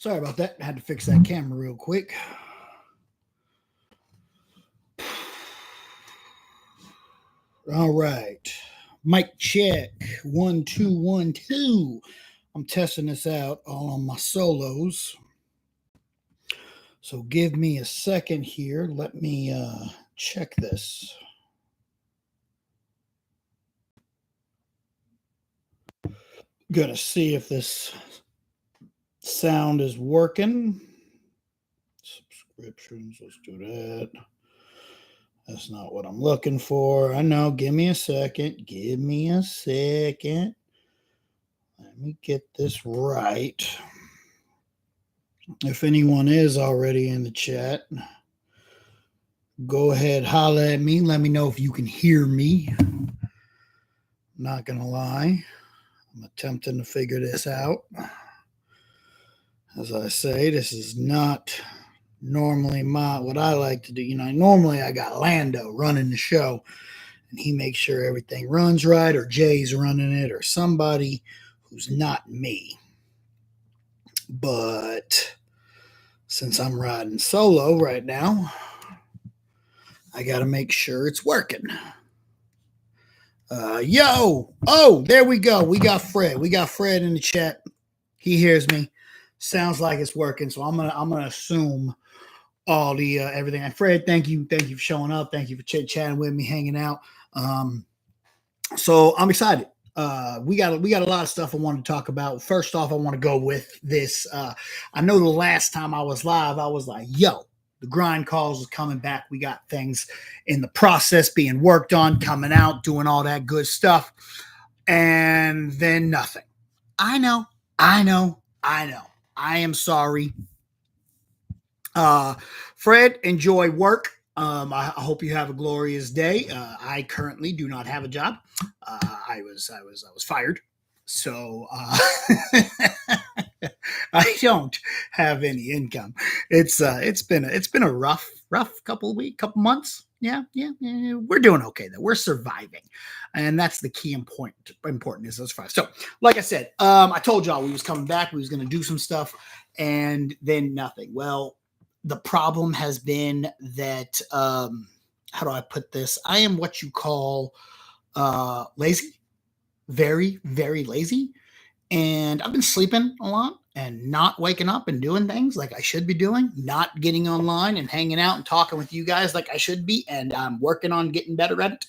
Sorry about that. I had to fix that camera real quick. All right. Mic check. 1, 2, 1, 2. I'm testing this out all on my solos. So give me a second here. Let me check this. Gonna see if this sound is working. Subscriptions, let's do that. That's not what I'm looking for. I know. Give me a second. Give me a second. Let me get this right. If anyone is already in the chat, go ahead, holler at me. Let me know if you can hear me. Not gonna lie. I'm attempting to figure this out. As I say, this is not normally what I like to do. Normally I got Lando running the show, and he makes sure everything runs right, or Jay's running it, or somebody who's not me. But since I'm riding solo right now, I got to make sure it's working. There we go. We got Fred. We got Fred in the chat. He hears me. Sounds like it's working. So I'm gonna assume all the everything. And Fred, thank you for showing up. Thank you for chit-chatting with me, hanging out. So I'm excited. We got a lot of stuff I want to talk about. First off, I want to go with this. I know the last time I was live, I was like, yo, the grind calls is coming back. We got things in the process being worked on, coming out, doing all that good stuff. And then nothing. I know. I am sorry. Fred, enjoy work. I hope you have a glorious day. I currently do not have a job. I was fired. So I don't have any income. It's been a rough couple months. Yeah. We're doing okay though. We're surviving, and that's the key important is those five. So, like I said, I told y'all we was coming back. We was going to do some stuff, and then nothing. Well, the problem has been that how do I put this? I am what you call lazy, very, very lazy. And I've been sleeping a lot and not waking up and doing things like I should be doing, not getting online and hanging out and talking with you guys like I should be. And I'm working on getting better at it.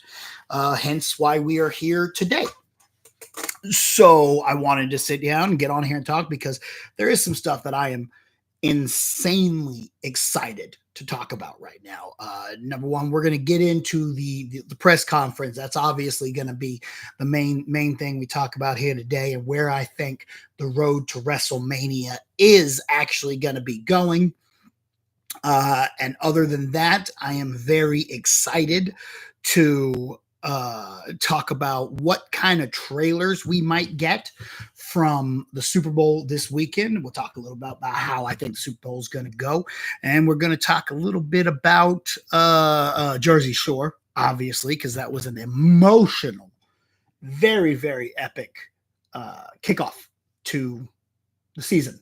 Hence why we are here today. So I wanted to sit down and get on here and talk because there is some stuff that I am insanely excited to talk about right now. Number one, we're going to get into the press conference. That's obviously going to be the main thing we talk about here today, and where I think the road to WrestleMania is actually going to be going. And other than that, I am very excited to talk about what kind of trailers we might get from the Super Bowl this weekend. We'll talk a little about how I think the Super Bowl is going to go. And we're going to talk a little bit about Jersey Shore, obviously, because that was an emotional, very, very epic kickoff to the season.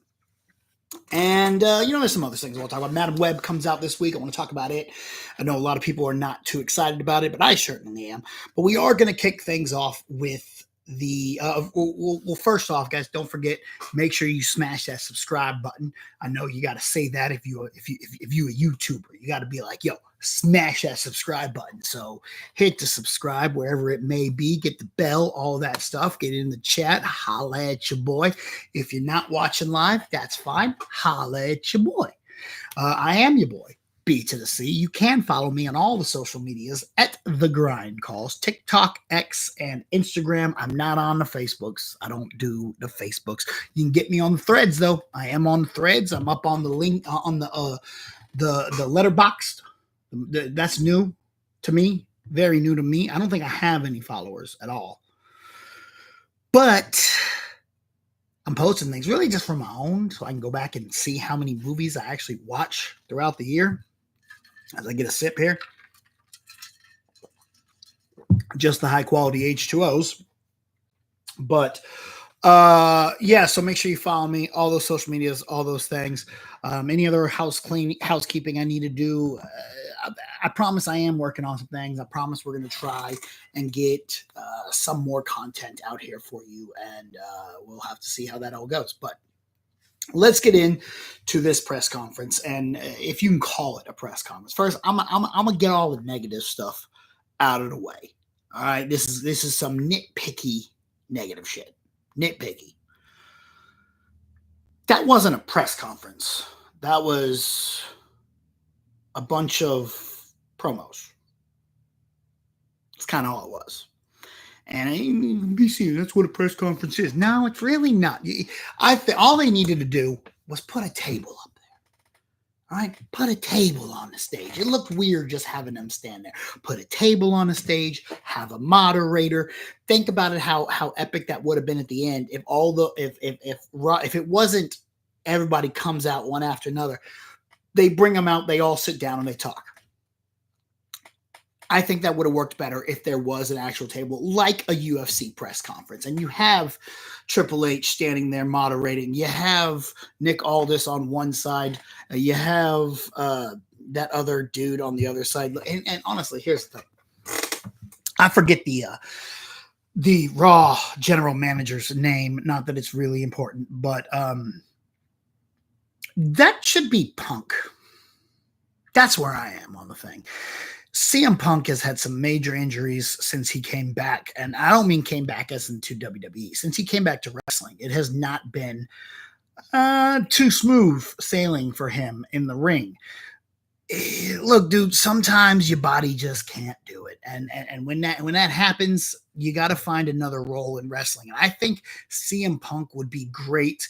And, there's some other things I want to talk about. Madam Web comes out this week. I want to talk about it. I know a lot of people are not too excited about it, but I certainly am. But we are going to kick things off with the well, first off, guys, don't forget, make sure you smash that subscribe button. I know you got to say that if you a YouTuber, you got to be like, yo, smash that subscribe button. So hit the subscribe wherever it may be, get the bell, all that stuff, get in the chat, holla at your boy. If you're not watching live, that's fine, holla at your boy. I am your boy, B to the C. You can follow me on all the social medias at The Grind Calls, TikTok, X, and Instagram. I'm not on the Facebooks. I don't do the Facebooks. You can get me on the threads, though. I am on the threads. I'm up on the link on the letterboxd. That's new to me, very new to me. I don't think I have any followers at all. But I'm posting things really just for my own, so I can go back and see how many movies I actually watch throughout the year. As I get a sip here, just the high quality H2Os. But Yeah, so make sure you follow me, all those social medias, all those things. Any other housekeeping I need to do. I promise I am working on some things. I promise we're going to try and get some more content out here for you, and we'll have to see how that all goes. But let's get into this press conference, and if you can call it a press conference. First, I'm gonna get all the negative stuff out of the way. All right, this is some nitpicky negative shit. Nitpicky. That wasn't a press conference. That was a bunch of promos. That's kind of all it was. And BC, that's what a press conference is. No, it's really not. I think all they needed to do was put a table up there. All right, put a table on the stage. It looked weird just having them stand there. Put a table on the stage, have a moderator. Think about it, how epic that would have been at the end if all the if it wasn't everybody comes out one after another. They bring them out, they all sit down and they talk. I think that would have worked better if there was an actual table, like a UFC press conference. And you have Triple H standing there moderating. You have Nick Aldis on one side. You have that other dude on the other side. And honestly, here's the thing. I forget the Raw general manager's name. Not that it's really important, but that should be Punk. That's where I am on the thing. CM Punk has had some major injuries since he came back. And I don't mean came back as into WWE. Since he came back to wrestling, it has not been too smooth sailing for him in the ring. Look, dude, sometimes your body just can't do it. And when that happens, you got to find another role in wrestling. And I think CM Punk would be great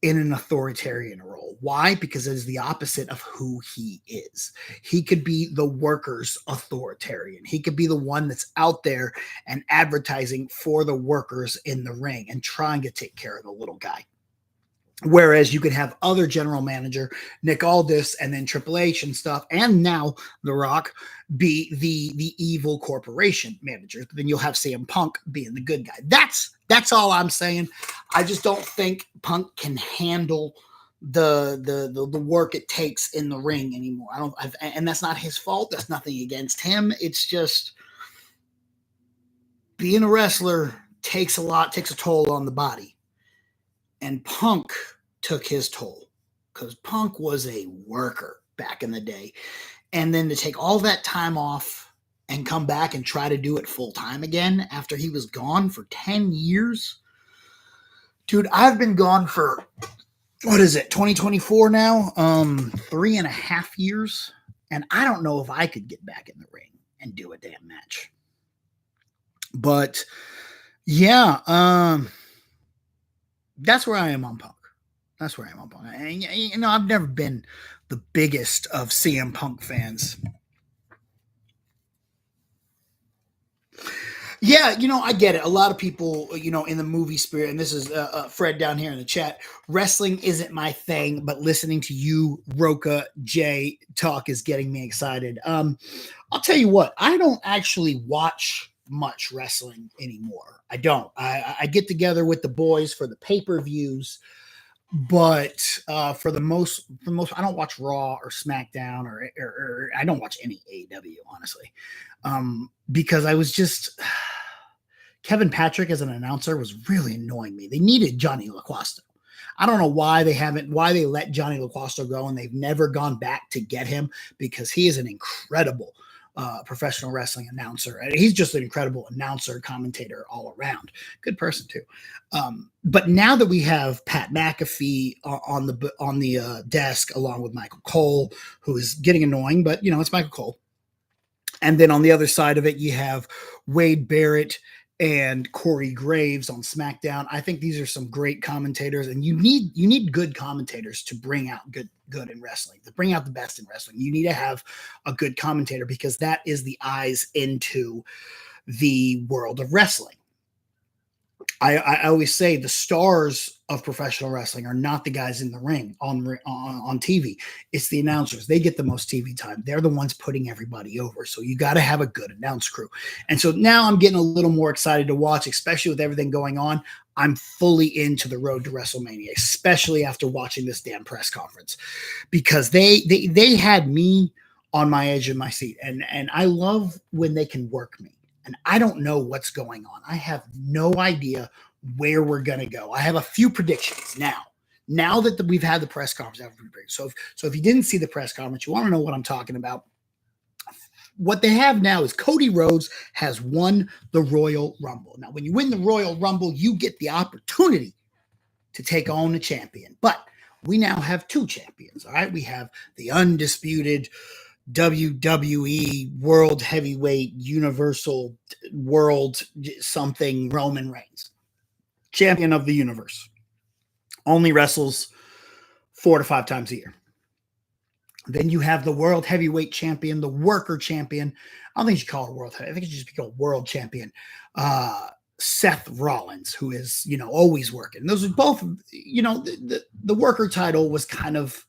in an authoritarian role. Why? Because it is the opposite of who he is. He could be the workers' authoritarian. He could be the one that's out there and advertising for the workers in the ring and trying to take care of the little guy. Whereas you could have other general manager, Nick Aldis, and then Triple H and stuff, and now The Rock be the evil corporation manager. Then you'll have CM Punk being the good guy. That's all I'm saying. I just don't think Punk can handle the work it takes in the ring anymore. And that's not his fault. That's nothing against him. It's just being a wrestler takes a toll on the body. And Punk took his toll because Punk was a worker back in the day. And then to take all that time off and come back and try to do it full time again after he was gone for 10 years. Dude, I've been gone for, 2024 now? 3.5 years. And I don't know if I could get back in the ring and do a damn match. But yeah, that's where I am on Punk. And I've never been the biggest of CM Punk fans. Yeah, I get it. A lot of people, in the movie spirit, and this is Fred down here in the chat, wrestling isn't my thing, but listening to you, Roca, Jay, talk is getting me excited. I'll tell you what, I don't actually watch much wrestling anymore. I don't. I get together with the boys for the pay-per-views, but for the most, I don't watch Raw or SmackDown or I don't watch any AEW, honestly, because I was just Kevin Patrick as an announcer was really annoying me. They needed Johnny LaQuasto. I don't know why they let Johnny LaQuasto go and they've never gone back to get him, because he is an incredible professional wrestling announcer. And he's just an incredible announcer, commentator all around. Good person too. But now that we have Pat McAfee on the desk along with Michael Cole, who is getting annoying, but it's Michael Cole. And then on the other side of it, you have Wade Barrett and Corey Graves on SmackDown. I think these are some great commentators, and you need good commentators to bring out good in wrestling, to bring out the best in wrestling. You need to have a good commentator, because that is the eyes into the world of wrestling. I always say the stars of professional wrestling are not the guys in the ring on TV. It's the announcers. They get the most TV time. They're the ones putting everybody over. So you got to have a good announce crew. And so now I'm getting a little more excited to watch, especially with everything going on. I'm fully into the road to WrestleMania, especially after watching this damn press conference, because they had me on my edge of my seat, and I love when they can work me. And I don't know what's going on. I have no idea where we're going to go. I have a few predictions now. Now that we've had the press conference, so if you didn't see the press conference, you want to know what I'm talking about. What they have now is Cody Rhodes has won the Royal Rumble. Now, when you win the Royal Rumble, you get the opportunity to take on the champion. But we now have two champions, all right? We have the undisputed WWE World Heavyweight Universal World something Roman Reigns, champion of the universe. Only wrestles 4 to 5 times a year. Then you have the World Heavyweight Champion, the Worker Champion. I don't think you should call it World Heavyweight. I think it should just be called World Champion. Seth Rollins, who is, always working. Those are both, the Worker title was kind of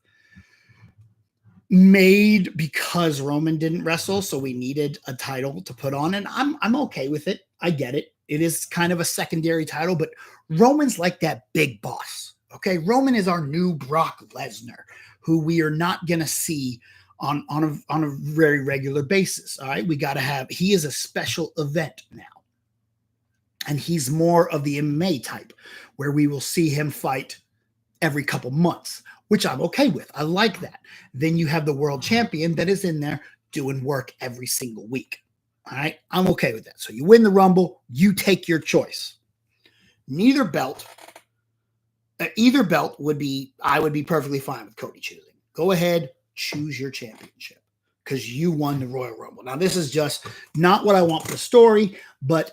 made because Roman didn't wrestle, so we needed a title to put on, and I'm okay with it. I get it. It is kind of a secondary title, but Roman's like that big boss. Okay, Roman is our new Brock Lesnar, who we are not going to see on a very regular basis. All right, we got to have. He is a special event now, and he's more of the MMA type, where we will see him fight every couple months, which I'm okay with. I like that. Then you have the world champion that is in there doing work every single week. All right, I'm okay with that. So you win the Rumble, you take your choice. Either belt would be, I would be perfectly fine with Cody choosing. Go ahead, choose your championship because you won the Royal Rumble. Now, this is just not what I want for the story, but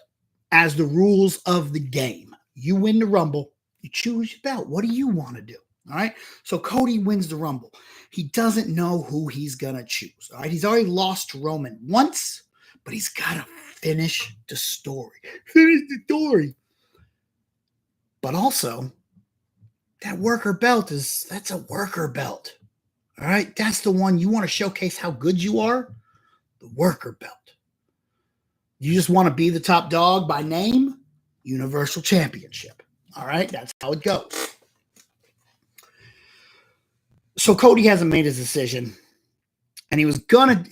as the rules of the game, you win the Rumble, you choose your belt. What do you want to do? All right. So Cody wins the Rumble. He doesn't know who he's going to choose. All right. He's already lost to Roman once, but he's got to finish the story. Finish the story. But also, that worker belt that's a worker belt. All right. That's the one you want to showcase how good you are. The worker belt. You just want to be the top dog by name, Universal Championship. All right. That's how it goes. So Cody hasn't made his decision, and he was gonna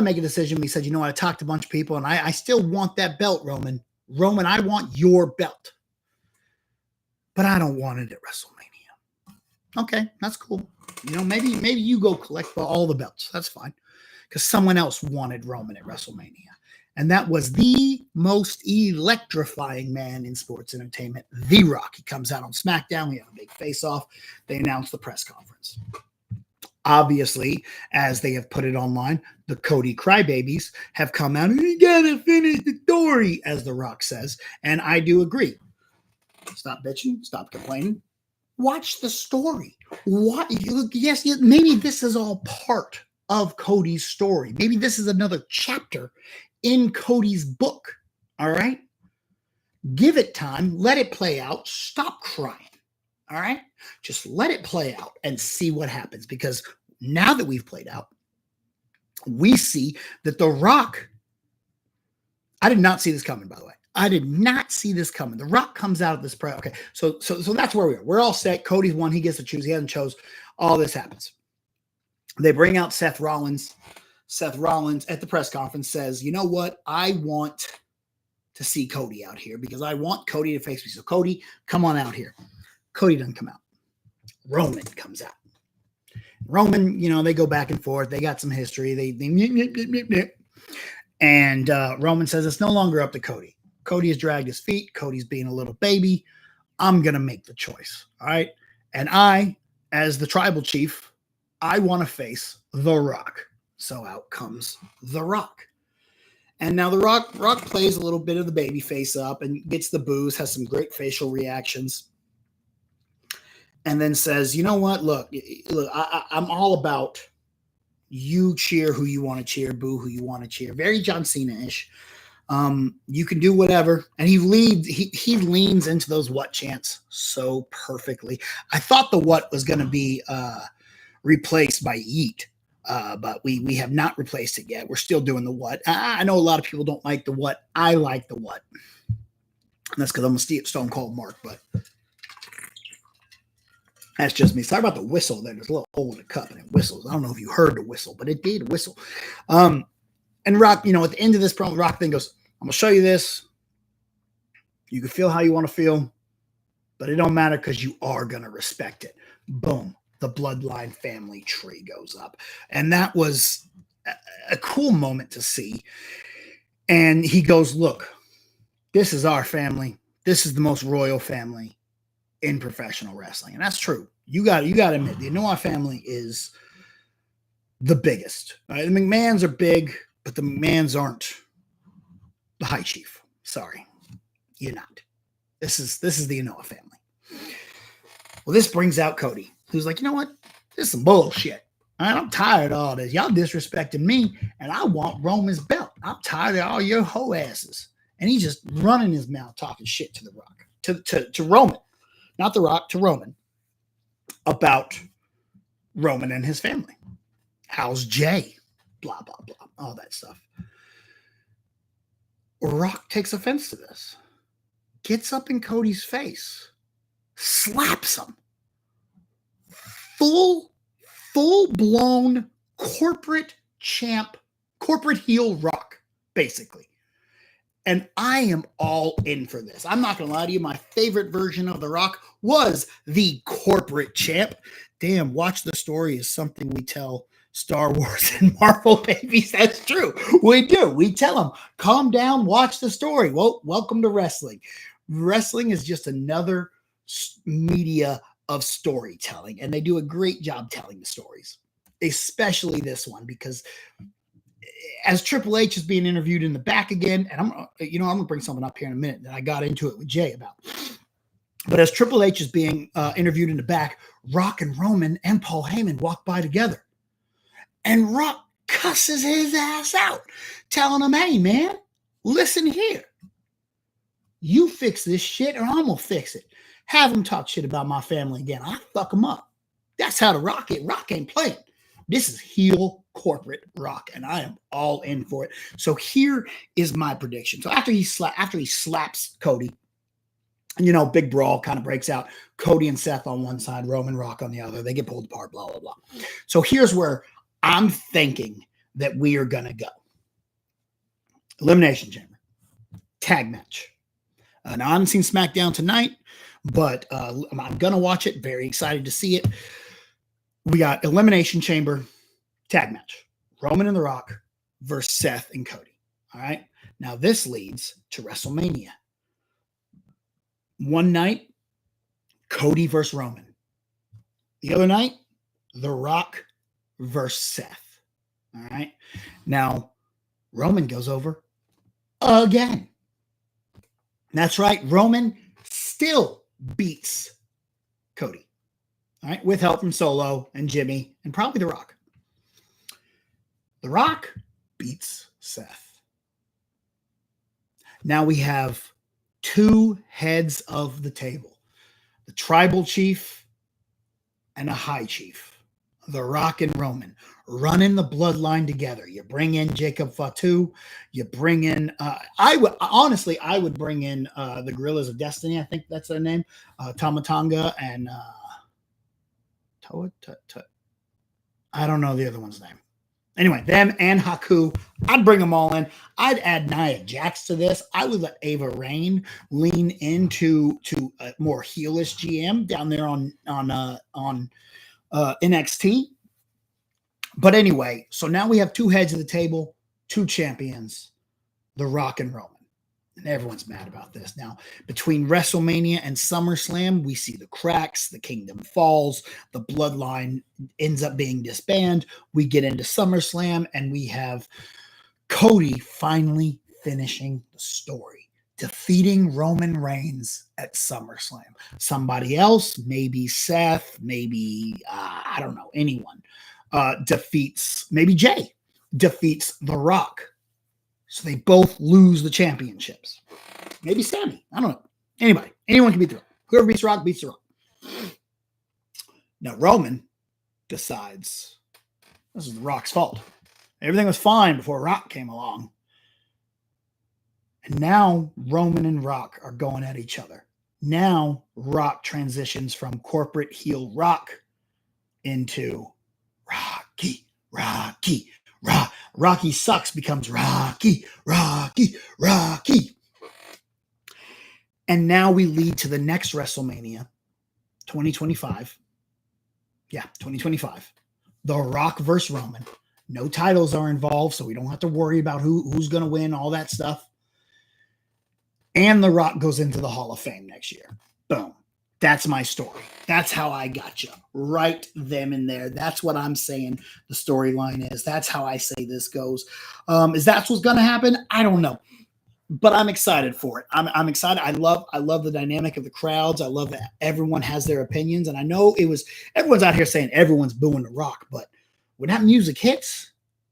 make a decision. But he said, I talked to a bunch of people, and I still want that belt, Roman. Roman, I want your belt, but I don't want it at WrestleMania. Okay, that's cool. Maybe you go collect all the belts. That's fine, because someone else wanted Roman at WrestleMania. And that was the most electrifying man in sports entertainment, The Rock. He comes out on SmackDown. We have a big face-off. They announce the press conference. Obviously, as they have put it online, the Cody crybabies have come out and you gotta finish the story, as The Rock says. And I do agree. Stop bitching. Stop complaining. Watch the story. Yes, maybe this is all part of Cody's story. Maybe this is another chapter in Cody's book. All right. Give it time. Let it play out. Stop crying. All right. Just let it play out and see what happens. Because now that we've played out, we see that The Rock, I did not see this coming, by the way. I did not see this coming. The Rock comes out of this prayer. Okay. So that's where we are. We're all set. Cody's won. He gets to choose. He hasn't chose. All this happens. They bring out Seth Rollins. Seth Rollins at the press conference says, you know what? I want to see Cody out here because I want Cody to face me. So Cody, come on out here. Cody doesn't come out. Roman comes out. Roman, they go back and forth. They got some history. And Roman says it's no longer up to Cody. Cody has dragged his feet. Cody's being a little baby. I'm going to make the choice. All right. And I, as the tribal chief, I want to face The Rock. So out comes The Rock. And now The Rock plays a little bit of the baby face up and gets the boos, has some great facial reactions. And then says, you know what? Look, I'm all about you cheer who you want to cheer, boo who you want to cheer. Very John Cena-ish. You can do whatever. And he leans into those what chants so perfectly. I thought the what was going to be replaced by eat. But we have not replaced it yet. We're still doing the what. I know a lot of people don't like the what. I like the what. And that's because I'm a Stone Cold Mark, but that's just me. Sorry about the whistle there. There's a little hole in the cup and it whistles. I don't know if you heard the whistle, but it did whistle. And Rock, at the end of this promo, Rock then goes, I'm going to show you this. You can feel how you want to feel, but it don't matter because you are going to respect it. Boom. The bloodline family tree goes up. And that was a cool moment to see. And he goes, look, this is our family. This is the most royal family in professional wrestling. And that's true. You got to admit, the Noah family is the biggest. Right? The McMahons are big, but the McMahons aren't the high chief. Sorry. You're not. This is the Noah family. Well, this brings out Cody, who's like, you know what? This is some bullshit. Right? I'm tired of all this. Y'all disrespecting me, and I want Roman's belt. I'm tired of all your hoe asses. And he's just running his mouth talking shit to the Rock, to Roman. Not the Rock, to Roman. About Roman and his family. How's Jay? Blah, blah, blah. All that stuff. Rock takes offense to this. Gets up in Cody's face. Slaps him. Full-blown corporate champ, corporate heel Rock, basically. And I am all in for this. I'm not going to lie to you. My favorite version of The Rock was the corporate champ. Damn, watch the story is something we tell Star Wars and Marvel babies. That's true. We do. We tell them, calm down, watch the story. Well, welcome to wrestling. Wrestling is just another media of storytelling, and they do a great job telling the stories, especially this one, because as Triple H is being interviewed in the back again, and I'm going to bring something up here in a minute that I got into it with Jay about. But as Triple H is being interviewed in the back, Rock and Roman and Paul Heyman walk by together. And Rock cusses his ass out, telling him, hey, man, listen here. You fix this shit or I'm going to fix it. Have him talk shit about my family again. I fuck him up. That's how the Rock is. Rock ain't playing. This is heel corporate Rock, and I am all in for it. So here is my prediction. So after he slaps Cody, big brawl kind of breaks out. Cody and Seth on one side, Roman Rock on the other. They get pulled apart, blah, blah, blah. So here's where I'm thinking that we are going to go. Elimination Chamber. Tag match. Now, I haven't seen SmackDown tonight, but I'm going to watch it. Very excited to see it. We got Elimination Chamber tag match. Roman and The Rock versus Seth and Cody. All right. Now, this leads to WrestleMania. One night, Cody versus Roman. The other night, The Rock versus Seth. All right. Now, Roman goes over again. That's right. Roman still beats Cody. All right. With help from Solo and Jimmy and probably The Rock. The Rock beats Seth. Now we have two heads of the table. The tribal chief and a high chief. The Rock and Roman running the bloodline together. You bring in Jacob Fatu. You bring in, I would bring in the Gorillas of Destiny. I think that's their name. Tamatanga and I don't know the other one's name. Anyway, them and Haku, I'd bring them all in. I'd add Nia Jax to this. I would let Ava Raine lean into a more heelish GM down there on NXT. But anyway, so now we have two heads of the table, two champions, The Rock and Roman. And everyone's mad about this. Now, between WrestleMania and SummerSlam, we see the cracks, the kingdom falls, the bloodline ends up being disbanded. We get into SummerSlam, and we have Cody finally finishing the story, defeating Roman Reigns at SummerSlam. Somebody else, maybe Seth, maybe, I don't know, anyone, maybe Jay defeats The Rock. So they both lose the championships. Maybe Sammy. I don't know. Anybody. Anyone can beat The Rock. Whoever beats The Rock beats The Rock. Now, Roman decides this is The Rock's fault. Everything was fine before Rock came along. And now Roman and Rock are going at each other. Now Rock transitions from corporate heel Rock into Rocky. Rocky sucks becomes Rocky. And now we lead to the next WrestleMania, 2025. Yeah, 2025. The Rock versus Roman. No titles are involved, so we don't have to worry about who's going to win, all that stuff. And The Rock goes into the Hall of Fame next year. Boom. That's my story. That's how I got you. Right them in there. That's what I'm saying the storyline is. That's how I say this goes. Is that what's going to happen? I don't know. But I'm excited for it. I'm excited. I love the dynamic of the crowds. I love that everyone has their opinions. And I know everyone's out here saying everyone's booing The Rock. But when that music hits,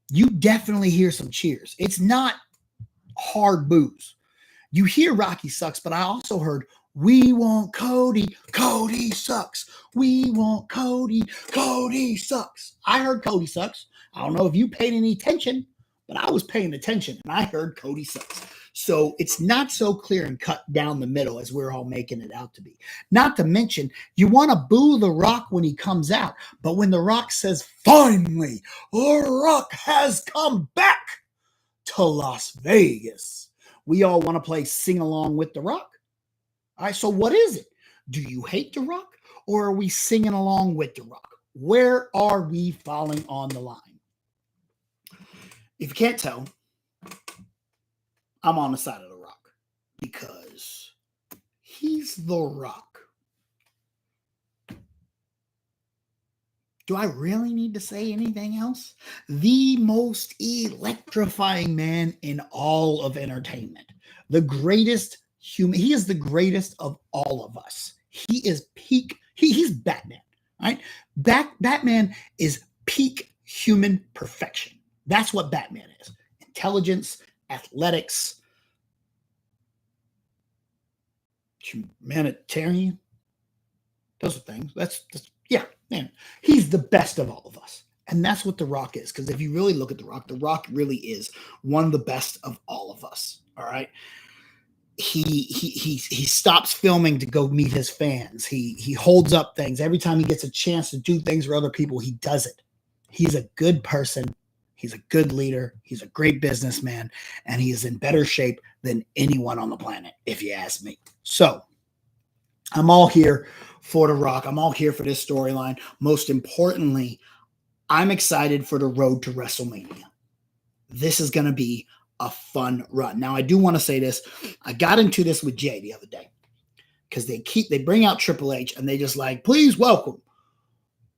you definitely hear some cheers. It's not hard boos. You hear Rocky sucks, but I also heard, we want Cody. Cody sucks. We want Cody. Cody sucks. I heard Cody sucks. I don't know if you paid any attention, but I was paying attention and I heard Cody sucks. So it's not so clear and cut down the middle as we're all making it out to be. Not to mention, you want to boo The Rock when he comes out, but when The Rock says, finally, The Rock has come back to Las Vegas, we all want to play sing along with The Rock. All right, so what is it? Do you hate The Rock or are we singing along with The Rock? Where are we falling on the line? If you can't tell, I'm on the side of The Rock because he's The Rock. Do I really need to say anything else? The most electrifying man in all of entertainment. The greatest human. He is the greatest of all of us. He is peak. He's Batman. Right? Batman is peak human perfection. That's what Batman is. Intelligence, athletics, humanitarian. Those are things. That's yeah, man. He's the best of all of us. And that's what The Rock is. Because if you really look at The Rock really is one of the best of all of us. All right. He stops filming to go meet his fans. He holds up things. Every time he gets a chance to do things for other people, he does it. He's a good person. He's a good leader. He's a great businessman. And he is in better shape than anyone on the planet, if you ask me. So I'm all here for The Rock. I'm all here for this storyline. Most importantly, I'm excited for the road to WrestleMania. This is going to be a fun run. Now, I do want to say this. I got into this with Jay the other day because they bring out Triple H and they just like, please welcome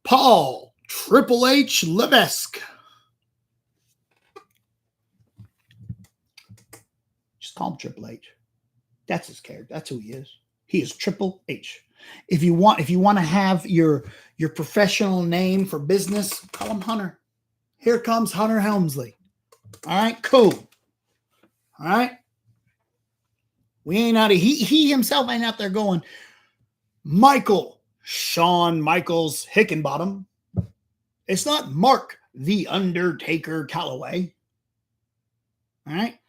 Paul Triple H Levesque. Just call him Triple H. That's his character. That's who he is. He is Triple H. If you want to have your professional name for business, call him Hunter. Here comes Hunter Helmsley. All right, cool. All right. We ain't out of he himself ain't out there going, Shawn Michaels Hickenbottom. It's not Mark the Undertaker Calloway. All right.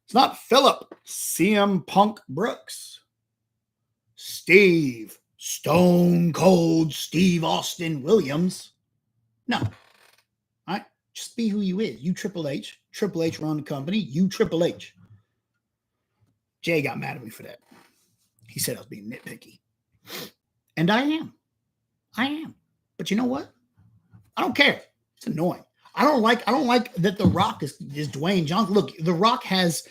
It's not Philip CM Punk Brooks. Steve Stone Cold Steve Austin Williams. No. All right. Just be who you is. You Triple H. Triple H run the company. You Triple H. Jay got mad at me for that. He said I was being nitpicky. And I am. But you know what? I don't care. It's annoying. I don't like that The Rock is Dwayne Johnson. Look, The Rock has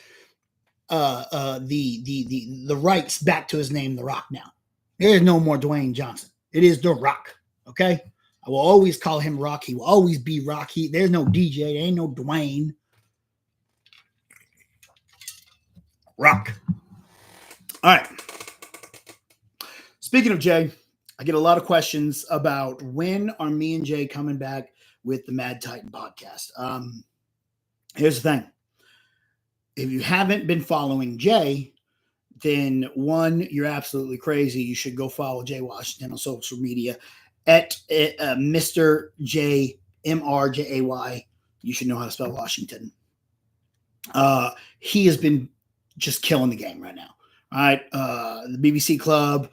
the rights back to his name, The Rock now. There is no more Dwayne Johnson. It is The Rock. Okay? I will always call him Rock. He will always be Rock. There's no DJ. There ain't no Dwayne. Rock. All right. Speaking of Jay, I get a lot of questions about when are me and Jay coming back with the Mad Titan podcast. Here's the thing. If you haven't been following Jay, then one, you're absolutely crazy. You should go follow Jay Washington on social media at Mr. J MRJAY. You should know how to spell Washington. He has been just killing the game right now. All right. The BBC Club,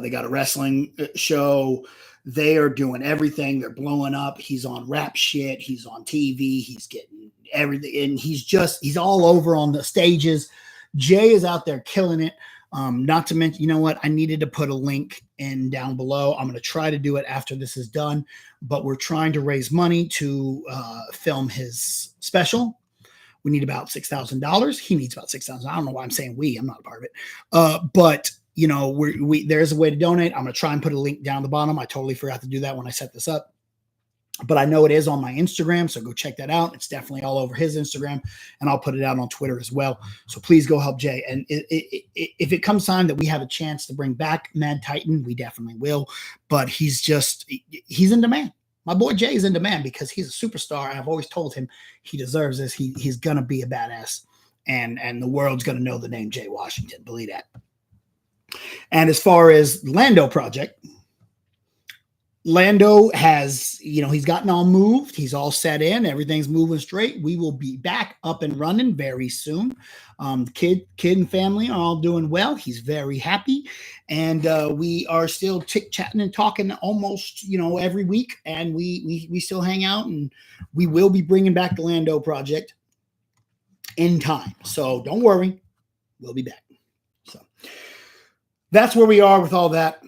they got a wrestling show. They are doing everything. They're blowing up. He's on rap shit. He's on TV. He's getting everything. And he's all over on the stages. Jay is out there killing it. Not to mention, you know what? I needed to put a link in down below. I'm going to try to do it after this is done, but we're trying to raise money to film his special. We need about $6,000. He needs about $6,000. I don't know why I'm saying we. I'm not a part of it. But you know, there's a way to donate. I'm going to try and put a link down the bottom. I totally forgot to do that when I set this up, but I know it is on my Instagram, so go check that out. It's definitely all over his Instagram, and I'll put it out on Twitter as well. So please go help Jay. And if it comes time that we have a chance to bring back Mad Titan, we definitely will. But he's in demand. My boy Jay is in demand because he's a superstar. I've always told him he deserves this. He's gonna be a badass, and the world's gonna know the name Jay Washington. Believe that. And as far as Lando project, Lando has, he's gotten all moved. He's all set in. Everything's moving straight. We will be back up and running very soon. Kid and family are all doing well. He's very happy. And we are still chit-chatting and talking almost, every week. And we still hang out. And we will be bringing back the Lando project in time. So don't worry. We'll be back. So that's where we are with all that.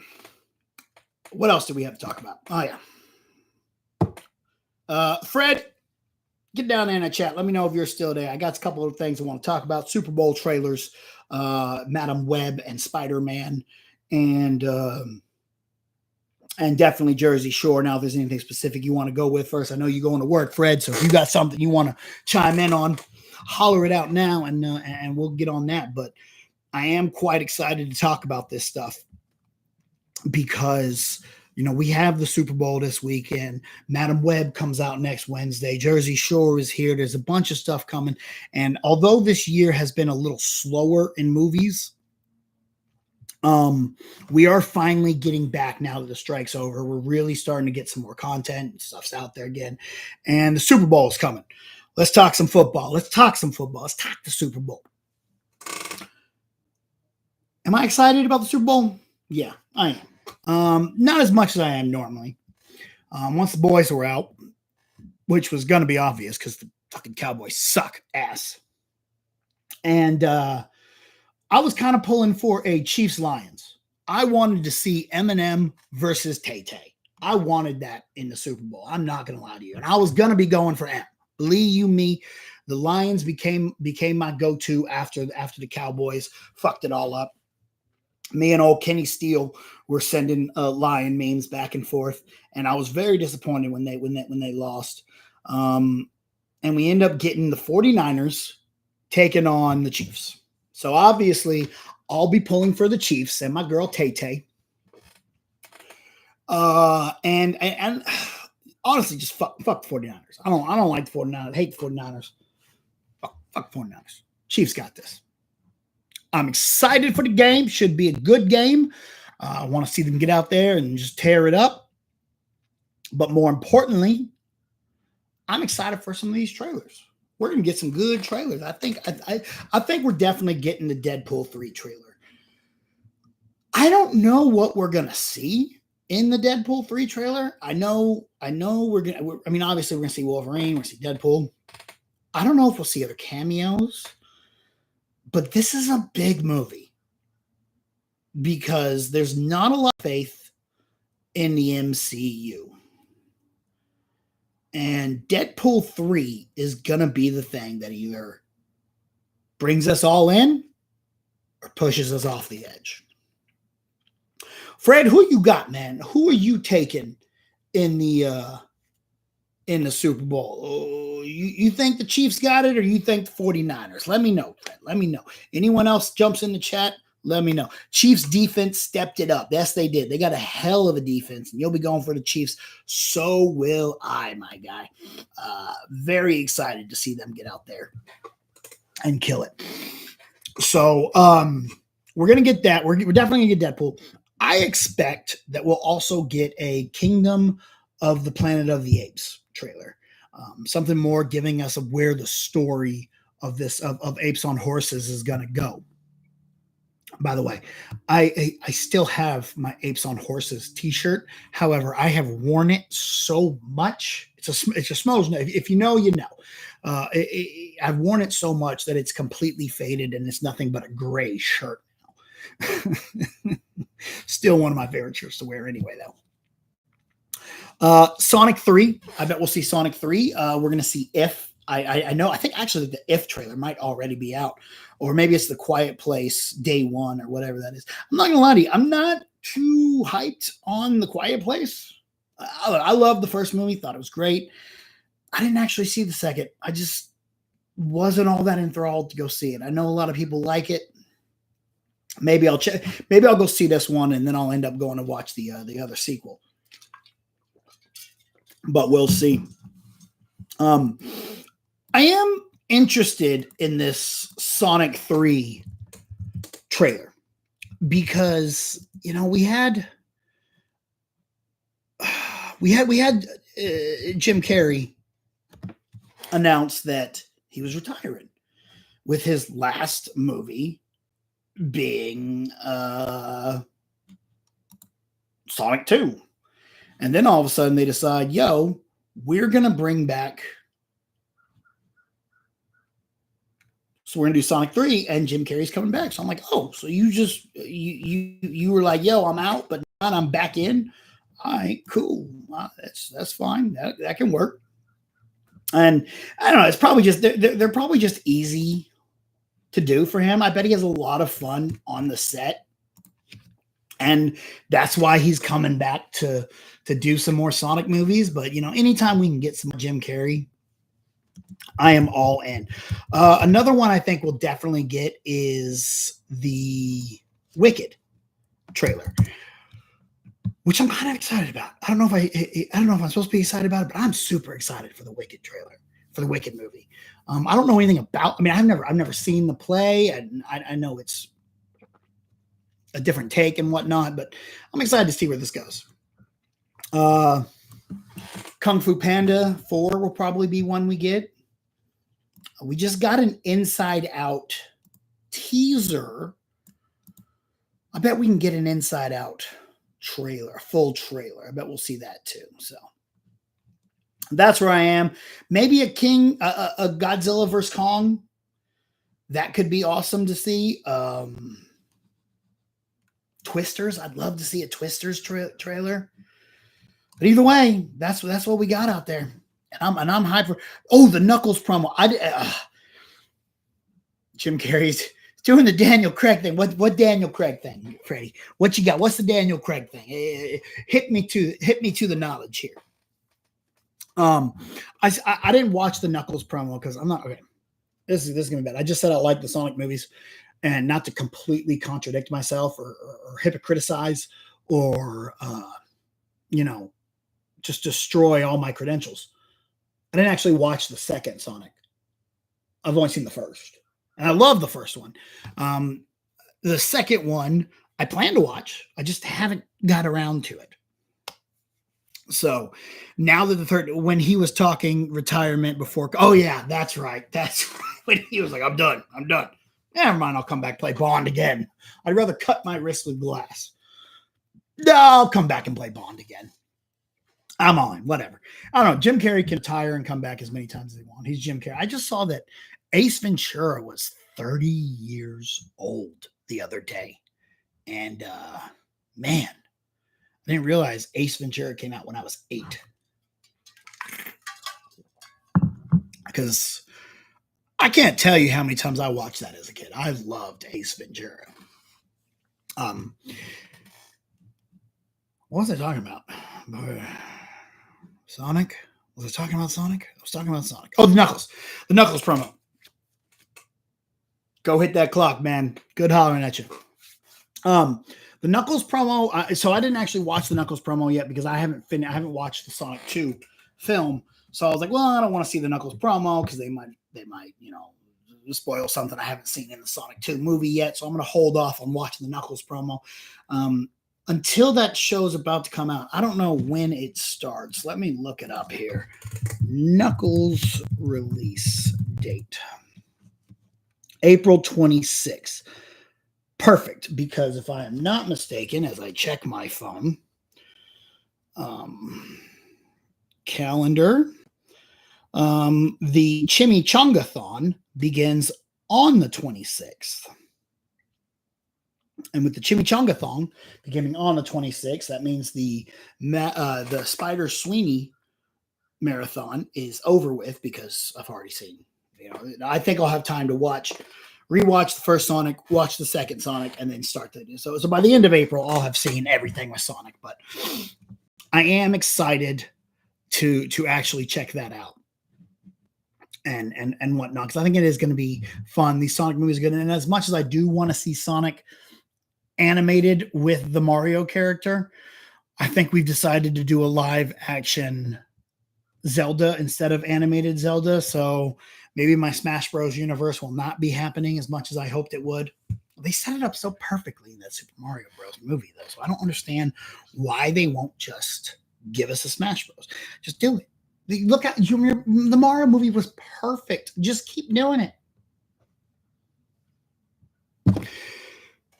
What else do we have to talk about? Oh, yeah. Fred, get down there in the chat. Let me know if you're still there. I got a couple of things I want to talk about. Super Bowl trailers, Madam Web and Spider-Man, and definitely Jersey Shore. Now, if there's anything specific you want to go with first, I know you're going to work, Fred, so if you got something you want to chime in on, holler it out now, and we'll get on that. But I am quite excited to talk about this stuff, because we have the Super Bowl this weekend. Madam Web comes out next Wednesday. Jersey Shore is here. There's a bunch of stuff coming. And although this year has been a little slower in movies, we are finally getting back now that the strike's over. We're really starting to get some more content. Stuff's out there again. And the Super Bowl is coming. Let's talk some football. Let's talk the Super Bowl. Am I excited about the Super Bowl? Yeah, I am. Not as much as I am normally. Once the boys were out, which was going to be obvious because the fucking Cowboys suck ass. And I was kind of pulling for a Chiefs-Lions. I wanted to see Eminem versus Tay-Tay. I wanted that in the Super Bowl. I'm not going to lie to you. And I was going to be going for M. Believe you me, the Lions became my go-to after the Cowboys fucked it all up. Me and old Kenny Steele were sending Lion memes back and forth, and I was very disappointed when they lost. And we end up getting the 49ers taking on the Chiefs. So obviously, I'll be pulling for the Chiefs and my girl Tay-Tay. And honestly, just fuck the 49ers. I don't like the 49ers. I hate the 49ers. Fuck 49ers. Chiefs got this. I'm excited for the game. Should be a good game. I want to see them get out there and just tear it up. But more importantly, I'm excited for some of these trailers. We're going to get some good trailers. I think we're definitely getting the Deadpool 3 trailer. I don't know what we're going to see in the Deadpool 3 trailer. I know obviously we're going to see Wolverine, we're going to see Deadpool. I don't know if we'll see other cameos. But this is a big movie because there's not a lot of faith in the MCU. And Deadpool 3 is going to be the thing that either brings us all in or pushes us off the edge. Fred, who you got, man? Who are you taking in the Super Bowl? Oh, you think the Chiefs got it, or you think the 49ers? Let me know, Fred. Let me know. Anyone else jumps in the chat? Let me know. Chiefs defense stepped it up. Yes, they did. They got a hell of a defense, and you'll be going for the Chiefs. So will I, my guy. Very excited to see them get out there. and kill it. So we're gonna get that. We're definitely gonna get Deadpool. I expect that we'll also get a Kingdom of the Planet of the Apes trailer. Something more giving us of where the story of this of Apes on Horses is gonna go. By the way, I still have my Apes on Horses T-shirt. However, I have worn it so much. It's a small. If you know, you know. I've worn it so much that it's completely faded and it's nothing but a gray shirt now. Still one of my favorite shirts to wear anyway, though. Sonic 3. I bet we'll see Sonic 3. We're going to see If. I know. I think actually the If trailer might already be out. Or maybe it's the Quiet Place Day 1 or whatever that is. I'm not going to lie to you. I'm not too hyped on the Quiet Place. I love the first movie. Thought it was great. I didn't actually see the second. I just wasn't all that enthralled to go see it. I know a lot of people like it. Maybe I'll check. Maybe I'll go see this one, and then I'll end up going to watch the other sequel. But we'll see. I am interested in this Sonic 3 trailer because we had Jim Carrey announced that he was retiring, with his last movie being Sonic 2. And then all of a sudden they decide, we're going to bring back. So we're going to do Sonic 3 and Jim Carrey's coming back. So I'm like, oh, so you were like, I'm out, but now I'm back in. All right, cool. That's fine. That can work. And I don't know. It's probably just they're probably just easy to do for him. I bet he has a lot of fun on the set, and that's why he's coming back to do some more Sonic movies. But anytime we can get some Jim Carrey, I am all in. Another one I think we'll definitely get is the Wicked trailer, which I'm kind of excited about. I don't know if I'm supposed to be excited about it, but I'm super excited for the Wicked trailer, for the Wicked movie. I don't know anything about. I mean, I've never seen the play, and I know it's a different take and whatnot, but I'm excited to see where this goes. Kung Fu Panda 4 will probably be one we get. We just got an Inside Out teaser. I bet we can get an Inside Out trailer, a full trailer. I bet we'll see that too. So that's where I am. Maybe a Godzilla vs. Kong. That could be awesome to see. Twisters. I'd love to see a Twisters trailer. But either way, that's what we got out there. And I'm hyped for. Oh, the Knuckles promo. Jim Carrey's doing the Daniel Craig thing. What Daniel Craig thing, Freddie? What you got? What's the Daniel Craig thing? Hit me to the knowledge here. I didn't watch the Knuckles promo because I'm not okay. This is gonna be bad. I just said I like the Sonic movies, and not to completely contradict myself or hypocritize or just destroy all my credentials. I didn't actually watch the second Sonic. I've only seen the first. And I love the first one. The second one, I plan to watch. I just haven't got around to it. So now that the third, when he was talking retirement before, oh yeah, that's right. That's right. When he was like, I'm done. Never mind, I'll come back, play Bond again. I'd rather cut my wrist with glass. No, I'll come back and play Bond again. I'm on, whatever. I don't know. Jim Carrey can retire and come back as many times as he wants. He's Jim Carrey. I just saw that Ace Ventura was 30 years old the other day. And man, I didn't realize Ace Ventura came out when I was 8. Because I can't tell you how many times I watched that as a kid. I loved Ace Ventura. What was I talking about? Sonic? Was I talking about Sonic? I was talking about Sonic. Oh, the Knuckles. The Knuckles promo. Go hit that clock, man. Good hollering at you. The Knuckles promo. So I didn't actually watch the Knuckles promo yet because I haven't watched the Sonic 2 film. So I was like, well, I don't want to see the Knuckles promo because they might, spoil something I haven't seen in the Sonic 2 movie yet, so I'm going to hold off on watching the Knuckles promo until that show's about to come out. I don't know when it starts. Let me look it up here. Knuckles release date. April 26th. Perfect, because if I am not mistaken, as I check my phone, calendar, the Chimichanga-thon begins on the 26th. And with the Chimichanga-thon beginning on the 26th, that means the Spider Sweeney marathon is over with, because I've already seen, I think I'll have time to rewatch the first Sonic, watch the second Sonic, and then start so by the end of April, I'll have seen everything with Sonic. But I am excited to actually check that out and whatnot, because I think it is going to be fun. These Sonic movies are good, and as much as I do want to see Sonic animated with the Mario character, I think we've decided to do a live action Zelda instead of animated Zelda. So maybe my Smash Bros. Universe will not be happening as much as I hoped it would. They set it up so perfectly in that Super Mario Bros. Movie, though. So I don't understand why they won't just give us a Smash Bros. Just do it. Look at the Mario movie was perfect. Just keep doing it.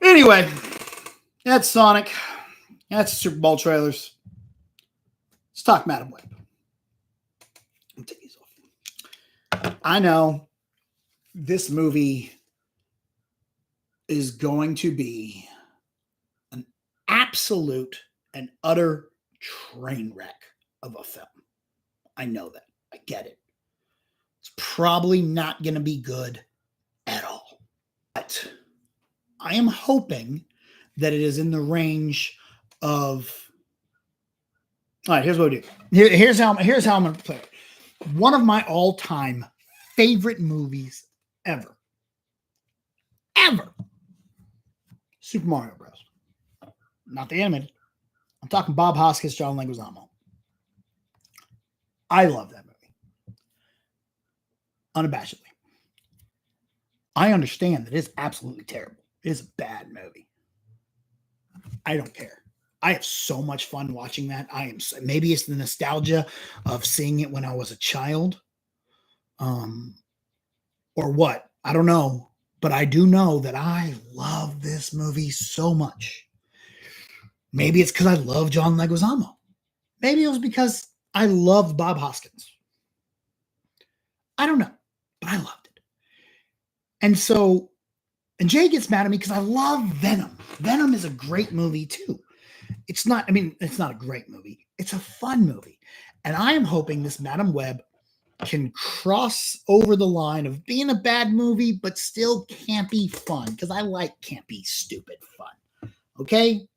Anyway, that's Sonic. That's Super Bowl trailers. Let's talk Madam Web. Let me take these off. I know this movie is going to be an absolute and utter train wreck of a film. I know that. I get it. It's probably not going to be good at all. But I am hoping that it is in the range of. All right, here's what we do. Here's how I'm going to play it. One of my all-time favorite movies ever. Super Mario Bros. Not the animated. I'm talking Bob Hoskins, John Leguizamo. I love that movie. Unabashedly. I understand that it's absolutely terrible. It is a bad movie. I don't care. I have so much fun watching that. Maybe it's the nostalgia of seeing it when I was a child. Or what? I don't know. But I do know that I love this movie so much. Maybe it's because I love John Leguizamo. Maybe it was because I loved Bob Hoskins. I don't know, but I loved it. And Jay gets mad at me because I love Venom. Venom is a great movie too. It's not a great movie. It's a fun movie. And I am hoping this Madam Web can cross over the line of being a bad movie, but still campy fun, because I like campy, stupid fun. Okay?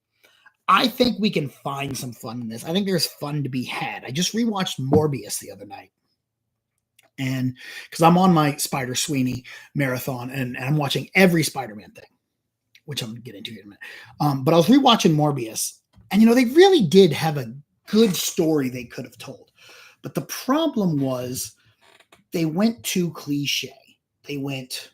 I think we can find some fun in this. I think there's fun to be had. I just rewatched Morbius the other night. And because I'm on my Spider Sweeney marathon, and I'm watching every Spider-Man thing, which I'm going to get into in a minute. But I was rewatching Morbius, and they really did have a good story they could have told. But the problem was they went too cliche. They went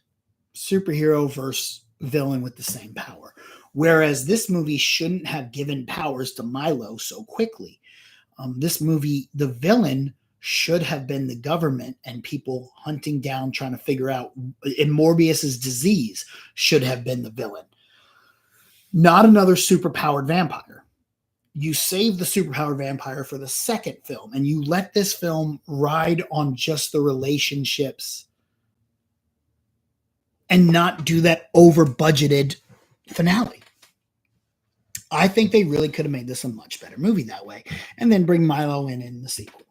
superhero versus villain with the same power. Whereas this movie shouldn't have given powers to Milo so quickly. This movie, the villain should have been the government and people hunting down, trying to figure out, in Morbius's disease, should have been the villain. Not another superpowered vampire. You save the superpowered vampire for the second film, and you let this film ride on just the relationships and not do that over-budgeted finale. I think they really could have made this a much better movie that way, and then bring Milo in the sequel.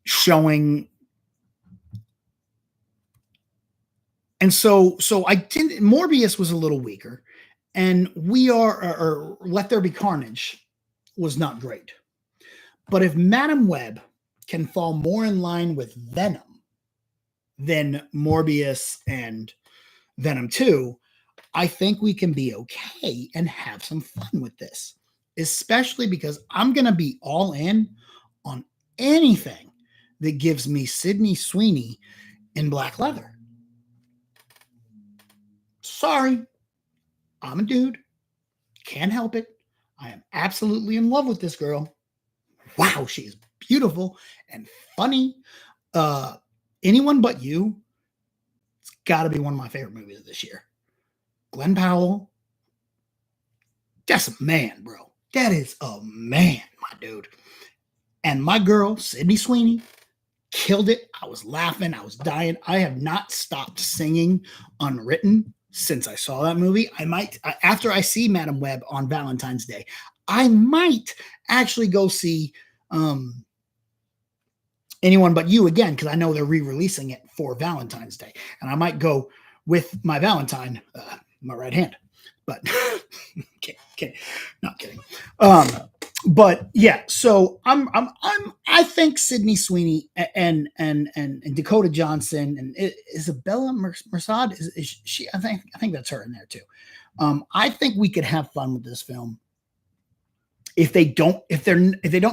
Showing. And so Morbius was a little weaker, and Let There Be Carnage was not great. But if Madam Web can fall more in line with Venom than Morbius and Venom 2, I think we can be okay and have some fun with this, especially because I'm going to be all in on anything that gives me Sydney Sweeney in black leather. Sorry, I'm a dude. Can't help it. I am absolutely in love with this girl. Wow, she is beautiful and funny. Anyone But You, it's got to be one of my favorite movies of this year. Glenn Powell, that's a man, bro. That is a man, my dude. And my girl, Sydney Sweeney, killed it. I was laughing. I was dying. I have not stopped singing Unwritten since I saw that movie. I might, after I see Madam Web on Valentine's Day, I might actually go see Anyone But You again, because I know they're re-releasing it for Valentine's Day. And I might go with my Valentine, my right hand. But not kidding. But yeah, so I think Sydney Sweeney and Dakota Johnson and Isabella Merced is she? I think that's her in there too. I think we could have fun with this film if they don't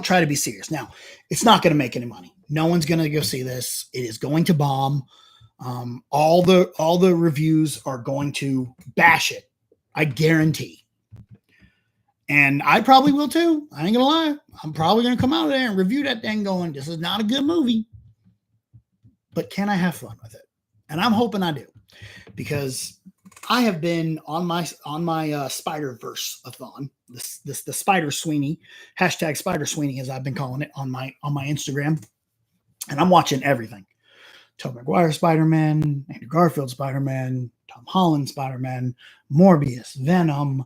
try to be serious. Now, it's not going to make any money. No one's going to go see this. It is going to bomb. All the reviews are going to bash it. I guarantee. And I probably will too. I ain't gonna lie. I'm probably gonna come out of there and review that thing going, this is not a good movie. But can I have fun with it? And I'm hoping I do. Because I have been on my Spider-Verse-a-thon, the Spider Sweeney, hashtag Spider Sweeney, as I've been calling it on my Instagram. And I'm watching everything. Tobey Maguire Spider-Man, Andrew Garfield Spider-Man, Tom Holland Spider-Man, Morbius, Venom,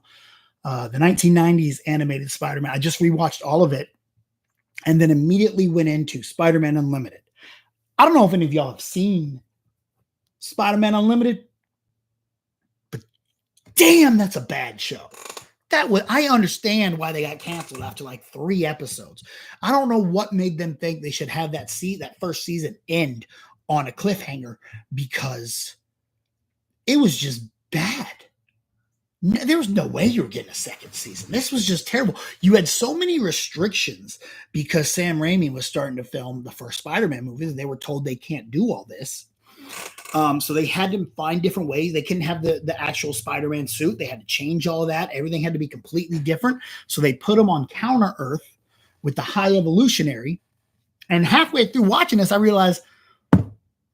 the 1990s animated Spider-Man. I just rewatched all of it and then immediately went into Spider-Man Unlimited. I don't know if any of y'all have seen Spider-Man Unlimited, but damn, that's a bad show. I understand why they got canceled after like 3 episodes. I don't know what made them think they should have that first season end on a cliffhanger, because it was just bad. There was no way you were getting a second season. This was just terrible. You had so many restrictions because Sam Raimi was starting to film the first Spider-Man movies, and they were told they can't do all this. So they had to find different ways. They couldn't have the actual Spider-Man suit. They had to change all of that. Everything had to be completely different. So they put him on Counter Earth with the High Evolutionary. And halfway through watching this, I realized,